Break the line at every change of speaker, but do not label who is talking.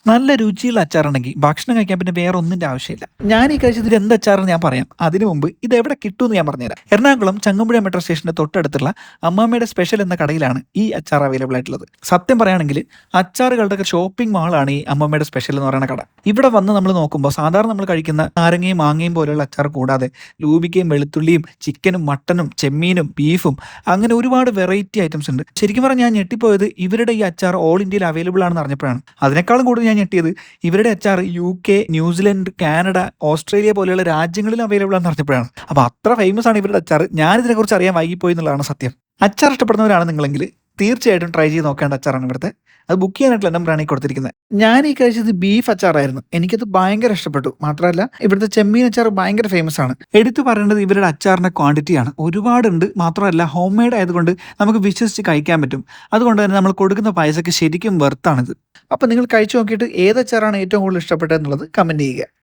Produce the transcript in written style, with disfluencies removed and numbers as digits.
നല്ല രുചിയുള്ള അച്ചാറുണ്ടെങ്കിൽ ഭക്ഷണം കഴിക്കാൻ പിന്നെ വേറെ ഒന്നിന്റെ ആവശ്യമില്ല. ഞാൻ ഈ കഴിച്ചതിൽ എന്ത് അച്ചാറെന്ന് ഞാൻ പറയാം. അതിനു മുമ്പ് ഇത് എവിടെ കിട്ടുമെന്ന് ഞാൻ പറഞ്ഞുതരാം. എറണാകുളം ചങ്ങമ്പുഴ മെട്രോ സ്റ്റേഷന്റെ തൊട്ടടുത്തുള്ള അമ്മാമ്മയുടെ സ്പെഷ്യൽ എന്ന കടയിലാണ് ഈ അച്ചാർ അവൈലബിൾ ആയിട്ടുള്ളത്. സത്യം പറയുകയാണെങ്കിൽ അച്ചാറുകളുടെ ഷോപ്പിംഗ് മാളാണ് ഈ അമ്മമ്മയുടെ സ്പെഷ്യൽ എന്ന് പറയുന്ന കട. ഇവിടെ വന്ന് നമ്മൾ നോക്കുമ്പോൾ സാധാരണ നമ്മൾ കഴിക്കുന്ന നാരങ്ങയും മാങ്ങയും പോലെയുള്ള അച്ചാർ കൂടാതെ ലൂബിക്കയും വെളുത്തുള്ളിയും ചിക്കനും മട്ടനും ചെമ്മീനും ബീഫും അങ്ങനെ ഒരുപാട് വെറൈറ്റി ഐറ്റംസ് ഉണ്ട്. ശരിക്കും പറഞ്ഞാൽ ഞാൻ ഞെട്ടിപ്പോയത് ഇവരുടെ ഈ അച്ചാർ ഓൾ ഇന്ത്യയിൽ അവൈലബിൾ ആണെന്ന് അറിഞ്ഞപ്പോഴാണ്. അതിനേക്കാളും കൂടുതൽ ഞാൻ ഞെട്ടിയത് ഇവരുടെ അച്ചാർ UK, ന്യൂസിലൻഡ്, കാനഡ, ഓസ്ട്രേലിയ പോലെയുള്ള രാജ്യങ്ങളിൽ അവൈലബിൾ ആണെന്ന് അറിഞ്ഞപ്പോഴാണ്. അപ്പോൾ അത്ര ഫേമസ് ആണ് ഇവരുടെ അച്ചാർ. ഞാനിതിനെക്കുറിച്ച് അറിയാൻ വൈകിപ്പോയി എന്നുള്ളതാണ് സത്യം. അച്ചാർ ഇഷ്ടപ്പെടുന്നവരാണ് നിങ്ങളെങ്കിൽ തീർച്ചയായിട്ടും ട്രൈ ചെയ്ത് നോക്കേണ്ട അച്ചാറാണ് ഇവിടുത്തെ. അത് ബുക്ക് ചെയ്യാനായിട്ടുള്ള നമ്പറാണ് ഈ കൊടുത്തിരിക്കുന്നത്. ഞാൻ ഈ കഴിച്ചത് ബീഫ് അച്ചാറായിരുന്നു. എനിക്കത് ഭയങ്കര ഇഷ്ടപ്പെട്ടു. മാത്രമല്ല ഇവിടുത്തെ ചെമ്മീൻ അച്ചാർ ഭയങ്കര ഫേമസ് ആണ്. എടുത്തു പറയേണ്ടത് ഇവരുടെ അച്ചാറിന്റെ ക്വാണ്ടിറ്റിയാണ്. ഒരുപാടുണ്ട്. മാത്രമല്ല ഹോം മെയ്ഡ് ആയതുകൊണ്ട് നമുക്ക് വിശ്വസിച്ച് കഴിക്കാൻ പറ്റും. അതുകൊണ്ട് തന്നെ നമ്മൾ കൊടുക്കുന്ന പൈസക്ക് ശരിക്കും വെർത്താണിത്. അപ്പം നിങ്ങൾ കഴിച്ചു നോക്കിയിട്ട് ഏത് അച്ചാറാണ് ഏറ്റവും കൂടുതൽ ഇഷ്ടപ്പെട്ടത് എന്നുള്ളത് കമന്റ് ചെയ്യുക.